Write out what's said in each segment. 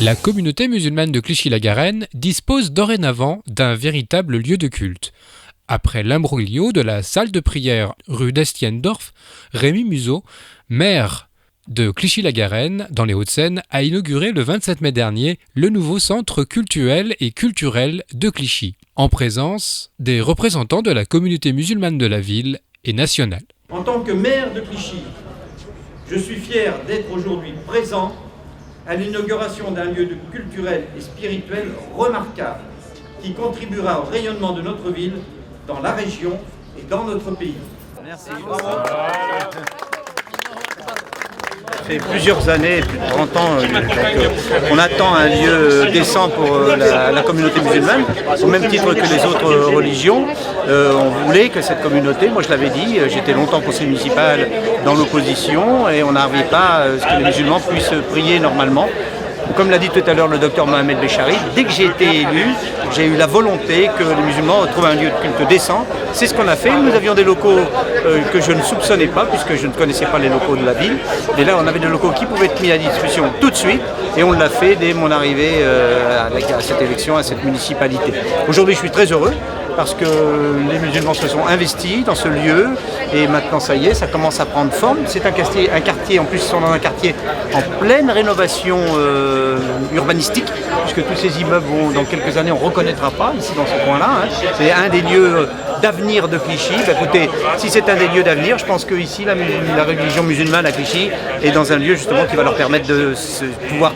La communauté musulmane de Clichy-la-Garenne dispose dorénavant d'un véritable lieu de culte. Après l'imbroglio de la salle de prière rue d'Estienne-Dorf, Rémi Museau, maire de Clichy-la-Garenne, dans les Hauts-de-Seine, a inauguré le 27 mai dernier le nouveau centre cultuel et culturel de Clichy, en présence des représentants de la communauté musulmane de la ville et nationale. En tant que maire de Clichy, je suis fier d'être aujourd'hui présent à l'inauguration d'un lieu culturel et spirituel remarquable qui contribuera au rayonnement de notre ville dans la région et dans notre pays. Merci. Ça fait plusieurs années, plus de 30 ans, on attend un lieu décent pour la communauté musulmane, au même titre que les autres religions. On voulait que cette communauté, moi je l'avais dit, j'étais longtemps conseiller municipal dans l'opposition et on n'arrivait pas à ce que les musulmans puissent prier normalement. Comme l'a dit tout à l'heure le docteur Mohamed Béchari, dès que j'ai été élu, j'ai eu la volonté que les musulmans trouvent un lieu de culte décent. C'est ce qu'on a fait. Nous avions des locaux que je ne soupçonnais pas, puisque je ne connaissais pas les locaux de la ville. Et là, on avait des locaux qui pouvaient être mis à disposition tout de suite. Et on l'a fait dès mon arrivée à cette élection, à cette municipalité. Aujourd'hui, je suis très heureux parce que les musulmans se sont investis dans ce lieu. Et maintenant, ça y est, ça commence à prendre forme. C'est un quartier, en plus, ils sont dans un quartier en pleine rénovation urbanistique, puisque tous ces immeubles vont, dans quelques années, on ne reconnaîtra pas ici dans ce coin-là. C'est un des lieux d'avenir de Clichy. Écoutez, si c'est un des lieux d'avenir, je pense qu'ici, la religion musulmane à Clichy est dans un lieu justement qui va leur permettre de pouvoir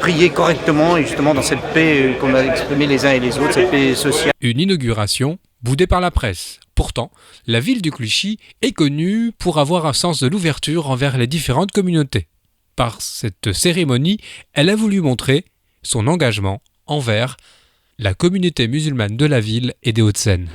prier correctement et justement dans cette paix qu'on a exprimée les uns et les autres, cette paix sociale. Une inauguration boudée par la presse. Pourtant, la ville de Clichy est connue pour avoir un sens de l'ouverture envers les différentes communautés. Par cette cérémonie, elle a voulu montrer son engagement envers la communauté musulmane de la ville et des Hauts-de-Seine.